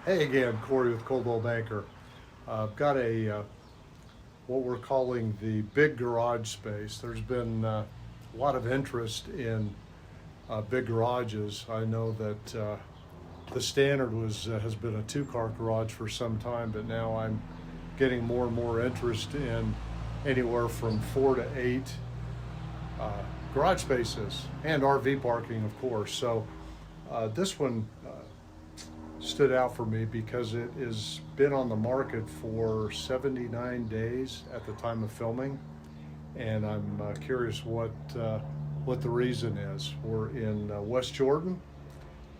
Hey again, Corey with Coldwell Banker. I've got what we're calling the big garage space. There's been a lot of interest in big garages. I know that the standard has been a two-car garage for some time, but now I'm getting more and more interest in anywhere from 4 to 8 uh, garage spaces and RV parking, of course. So this one stood out for me because it has been on the market for 79 days at the time of filming, and I'm curious what the reason is. We're in West Jordan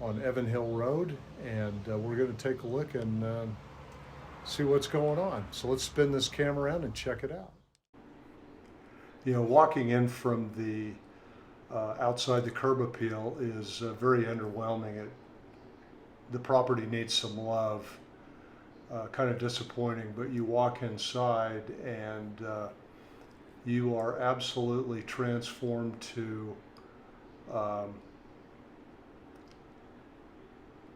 on Evan Hill Road, and we're going to take a look and see what's going on. So let's spin this camera around and check it out. You know, walking in from the outside the curb appeal is very underwhelming. The property needs some love. Kind of disappointing, but you walk inside and you are absolutely transformed to um,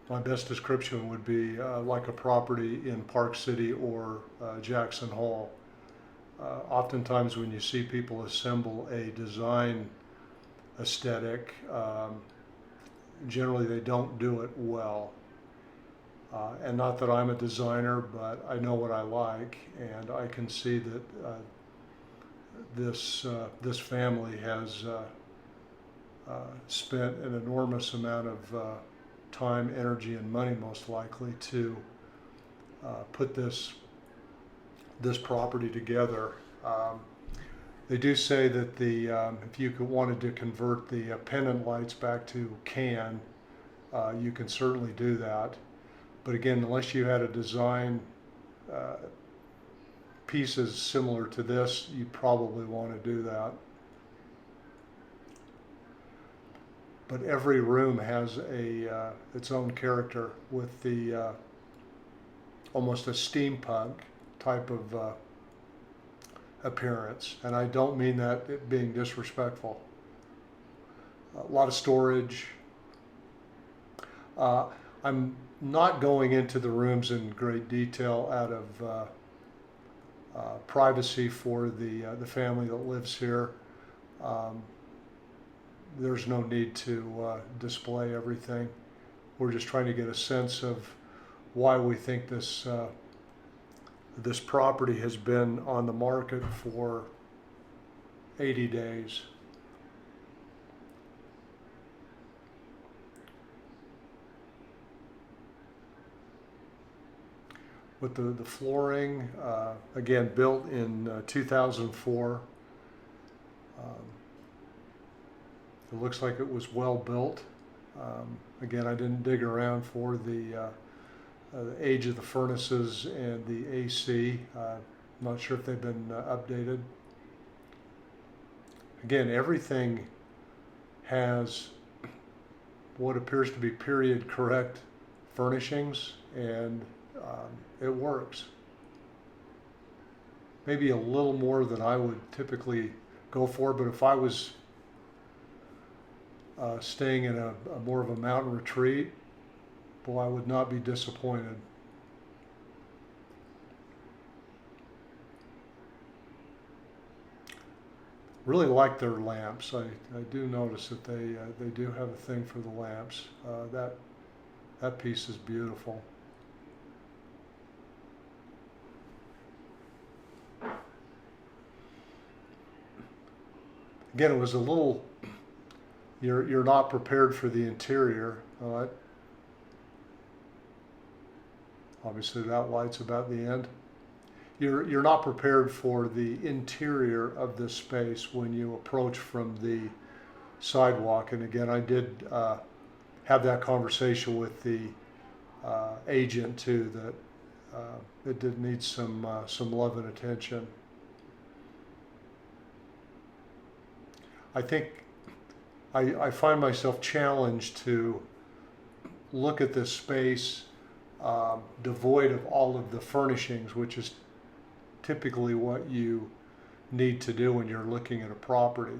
my best description would be like a property in Park City or Jackson Hole. Oftentimes when you see people assemble a design aesthetic, generally they don't do it well. And not that I'm a designer, but I know what I like, and I can see that this family has spent an enormous amount of time, energy, and money, most likely, to put this property together. They do say that if you wanted to convert the pendant lights back to can, you can certainly do that. But again, unless you had a design pieces similar to this, you probably want to do that. But every room has its own character with the almost a steampunk type of appearance. And I don't mean that it being disrespectful. A lot of storage. I'm not going into the rooms in great detail out of privacy for the family that lives here. Um, there's no need to display everything. We're just trying to get a sense of why we think this property has been on the market for 80 days. With the flooring, again, built in 2004. It looks like it was well built. Again, I didn't dig around for the age of the furnaces and the AC. I'm not sure if they've been updated. Again, everything has what appears to be period correct furnishings, and it works. Maybe a little more than I would typically go for, but if I was staying in a more of a mountain retreat, boy, I would not be disappointed. Really like their lamps. I do notice that they do have a thing for the lamps. That piece is beautiful. Again, it was a little. You're not prepared for the interior. Obviously, that light's about the end. You're not prepared for the interior of this space when you approach from the sidewalk. And again, I did have that conversation with the agent too, that it did need some love and attention. I think I find myself challenged to look at this space devoid of all of the furnishings, which is typically what you need to do when you're looking at a property.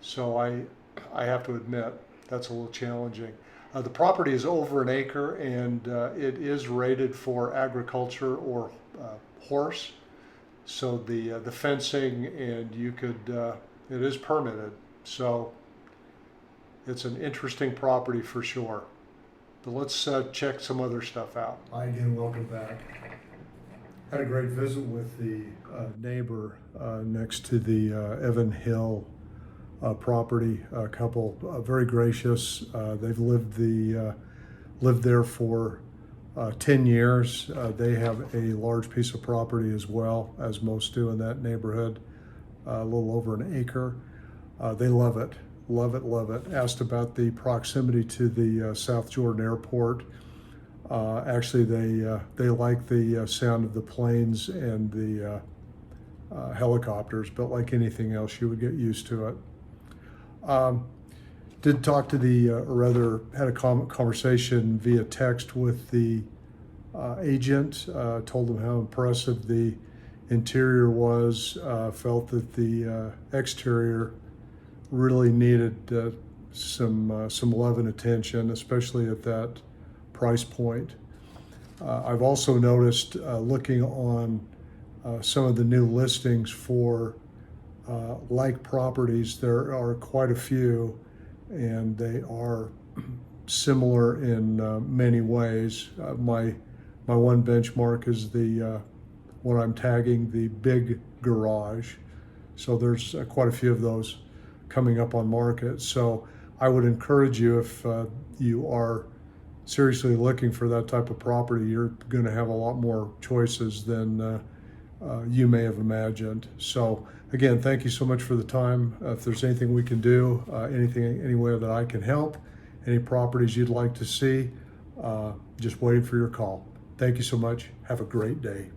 So I have to admit that's a little challenging. The property is over an acre, and it is rated for agriculture or horse. So the fencing, and you could it is permitted. So it's an interesting property for sure. But let's check some other stuff out. Hi again, welcome back. Had a great visit with the neighbor next to the Evan Hill property. A couple very gracious. They've lived there for 10 years. They have a large piece of property as well, as most do in that neighborhood, a little over an acre. They love it, love it, love it. Asked about the proximity to the South Jordan Airport. Actually, they like the sound of the planes and the helicopters, but like anything else, you would get used to it. Did talk to had a conversation via text with the agent, told him how impressive the interior was, felt that the exterior really needed some love and attention, especially at that price point. I've also noticed looking on some of the new listings for like properties, there are quite a few, and they are similar in many ways. My one benchmark is the what I'm tagging the big garage. So there's quite a few of those coming up on market. So I would encourage you, if you are seriously looking for that type of property, you're going to have a lot more choices than you may have imagined. So again, thank you so much for the time. If there's anything we can do, any way that I can help, any properties you'd like to see, just waiting for your call. Thank you so much. Have a great day.